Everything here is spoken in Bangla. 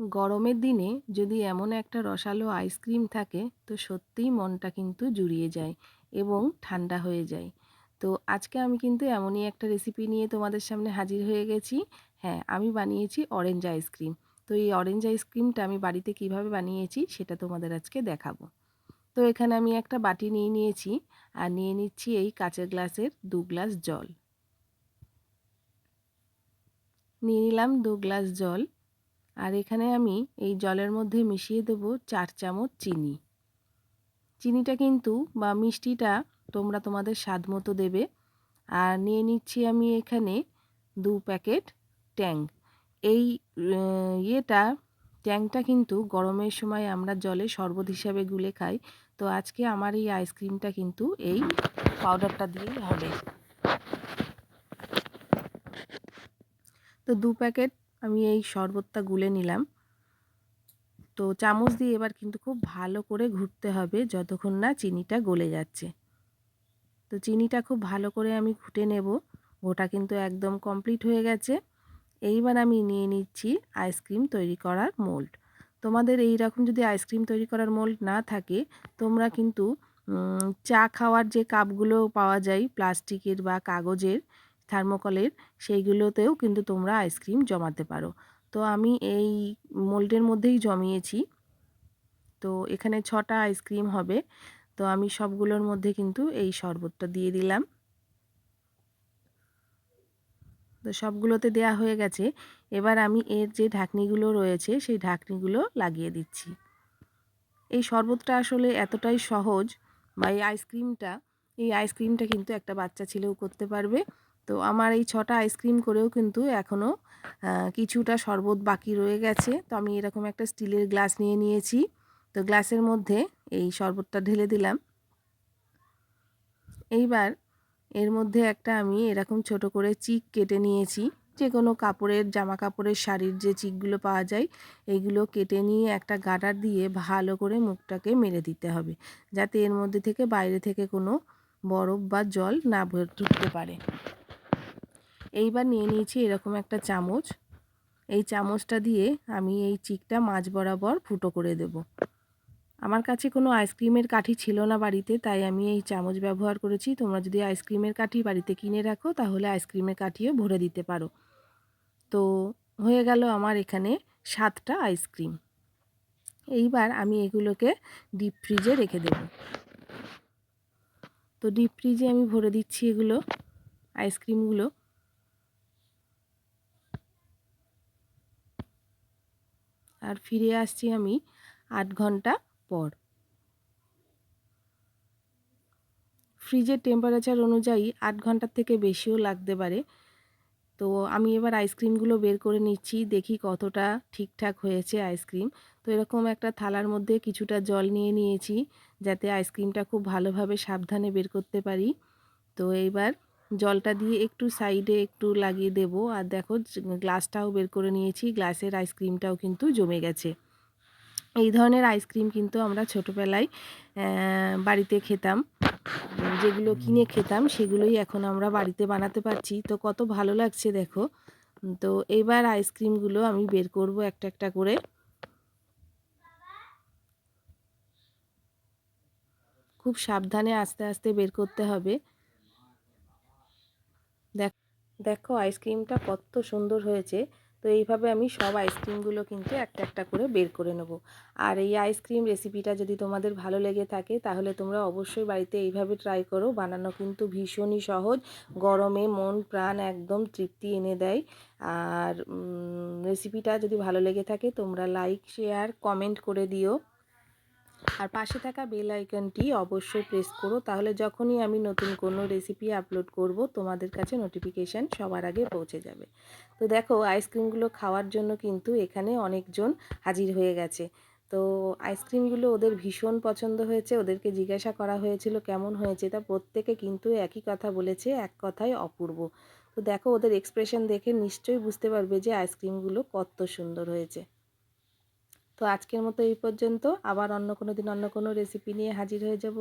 গরমের দিনে যদি এমন একটা রসালো আইসক্রিম থাকে তো সত্যিই মনটা কিন্তু জুড়িয়ে যায় এবং ঠান্ডা হয়ে যায়। তো আজকে আমি কিন্তু এমনই একটা রেসিপি নিয়ে তোমাদের সামনে হাজির হয়ে গেছি। হ্যাঁ, আমি বানিয়েছি অরেঞ্জ আইসক্রিম। তো এই অরেঞ্জ আইসক্রিমটা আমি বাড়িতে কিভাবে বানিয়েছি সেটা তোমাদের আজকে দেখাবো। তো এখানে আমি একটা বাটি নিয়ে নিয়েছি আর নিয়ে নিচ্ছি এই কাঁচের গ্লাসের 2 গ্লাস জল। নিয়ে নিলাম 2 গ্লাস জল। আর এখানে আমি এই জলের মধ্যে মিশিয়ে দেব 4 চামচ চিনি। চিনিটা কিন্তু বা মিষ্টিটা তোমরা তোমাদের স্বাদ মতো দেবে। আর নিয়ে নিচ্ছি আমি এখানে 2 প্যাকেট ট্যাং। এই ট্যাংটা কিন্তু গরমের সময় আমরা জলে শরবত হিসাবে গুলে খাই। তো আজকে আমার এই আইসক্রিমটা কিন্তু এই পাউডারটা দিয়েই হবে। তো 2 প্যাকেট আমি এই শরবতটা গুলে নিলাম। তো চামচ দিয়ে এবার কিন্তু খুব ভালো করে ঘুরতে হবে যতক্ষণ না চিনিটা গলে যাচ্ছে। তো চিনিটা খুব ভালো করে আমি ঘুটে নেব। ওটা কিন্তু একদম কমপ্লিট হয়ে গেছে। এইবার আমি নিয়ে নিচ্ছি আইসক্রিম তৈরি করার মোল্ড। তোমাদের এই রকম যদি আইসক্রিম তৈরি করার মোল্ড না থাকে, তোমরা কিন্তু চা খাওয়ার যে কাপগুলো পাওয়া যায় প্লাস্টিকের বা কাগজের, থার্মোকলের, সেইগুলোতেও কিন্তু তোমরা আইসক্রিম জমাতে পারো। তো আমি এই মোল্ডের মধ্যেই জমিয়েছি। তো এখানে 6টা আইসক্রিম হবে। তো আমি সবগুলোর মধ্যে কিন্তু এই শরবতটা দিয়ে দিলাম। তো সবগুলোতে দেয়া হয়ে গেছে। এবার আমি এর যে ঢাকনিগুলো রয়েছে সেই ঢাকনিগুলো লাগিয়ে দিচ্ছি। এই শরবতটা আসলে এতটাই সহজ বা এই আইসক্রিমটা কিন্তু একটা বাচ্চা ছেলেও করতে পারবে। তো আমার এই 6টা আইসক্রিম করেও কিন্তু এখনও কিছুটা শরবত বাকি রয়ে গেছে। তো আমি এরকম একটা স্টিলের গ্লাস নিয়ে নিয়েছি। তো গ্লাসের মধ্যে এই শরবতটা ঢেলে দিলাম। এইবার এর মধ্যে একটা আমি এরকম ছোট করে চিক কেটে নিয়েছি। যে কোনো কাপড়ের, জামা কাপড়ের, শাড়ির যে চিকগুলো পাওয়া যায় এইগুলো কেটে নিয়ে একটা গার্ডার দিয়ে ভালো করে মুখটাকে মেরে দিতে হবে, যাতে এর মধ্যে থেকে বাইরে থেকে কোনো বরফ বা জল না ঢুকতে পারে। এইবার নিয়ে নিয়েছি এরকম একটা চামচ। এই চামচটা দিয়ে আমি এই চিকটা মাঝ বরাবর ফুটো করে দেব। আমার কাছে কোনো আইসক্রিমের কাঠি ছিল না বাড়িতে, তাই আমি এই চামচ ব্যবহার করেছি। তোমরা যদি আইসক্রিমের কাঠি বাড়িতে কিনে রাখো তাহলে আইসক্রিমের কাঠিও ভরে দিতে পারো। তো হয়ে গেল আমার এখানে 7টা আইসক্রিম। এইবার আমি এগুলোকে ডিপ ফ্রিজে রেখে দেব। তো ডিপ ফ্রিজে আমি ভরে দিচ্ছি এগুলো আইসক্রিমগুলো। আর ফিরে আসছি আমি 8 ঘন্টা পর। ফ্রিজের টেম্পারেচার অনুযায়ী 8 ঘন্টার থেকে বেশিও লাগতে পারে। তো আমি এবার আইসক্রিমগুলো বের করে নিচ্ছি, দেখি কতটা ঠিকঠাক হয়েছে আইসক্রিম। তো এরকম একটা থালার মধ্যে কিছুটা জল নিয়ে নিয়েছি, যাতে আইসক্রিমটা খুব ভালোভাবে সাবধানে বের করতে পারি। তো এইবার জলটা দিয়ে একটু সাইডে একটু লাগিয়ে দেব। আর দেখো গ্লাসটাও বের করে নিয়েছি, গ্লাসের আইসক্রিমটাও কিন্তু জমে গেছে। এই ধরনের আইসক্রিম কিন্তু আমরা ছোটোবেলায় বাড়িতে খেতাম। যেগুলো কিনে খেতাম সেগুলোই এখন আমরা বাড়িতে বানাতে পারছি। তো কত ভালো লাগছে দেখো। তো এইবার আইসক্রিমগুলো আমি বের করব একটা একটা করে। খুব সাবধানে আস্তে আস্তে বের করতে হবে। দেখো আইসক্রিমটা কত সুন্দর হয়েছে। তো এইভাবে আমি সব আইসক্রিমগুলো কিন্তু একটা একটা করে বের করে নেব। আর এই আইসক্রিম রেসিপিটা যদি তোমাদের ভালো লেগে থাকে তাহলে তোমরা অবশ্যই বাড়িতে এইভাবে ট্রাই করো। বানানো কিন্তু ভীষণই সহজ, গরমে মন প্রাণ একদম তৃপ্তি এনে দেয়। আর রেসিপিটা যদি ভালো লেগে থাকে তোমরা লাইক, শেয়ার, কমেন্ট করে দিও। আর পাশে থাকা বেল আইকনটি অবশ্যই প্রেস করো, তাহলে যখনই আমি নতুন কোনো রেসিপি আপলোড করব তোমাদের কাছে নোটিফিকেশান সবার আগে পৌঁছে যাবে। তো দেখো আইসক্রিমগুলো খাওয়ার জন্য কিন্তু এখানে অনেকজন হাজির হয়ে গেছে। তো আইসক্রিমগুলো ওদের ভীষণ পছন্দ হয়েছে। ওদেরকে জিজ্ঞাসা করা হয়েছিল কেমন হয়েছে, তা প্রত্যেকে কিন্তু একই কথা বলেছে, এক কথায় অপূর্ব। তো দেখো ওদের এক্সপ্রেশন দেখে নিশ্চয়ই বুঝতে পারবে যে আইসক্রিমগুলো কত সুন্দর হয়েছে। তো আজকের মতো এই পর্যন্ত। আবার অন্য কোনো দিন অন্য কোনো রেসিপি নিয়ে হাজির হয়ে যাব।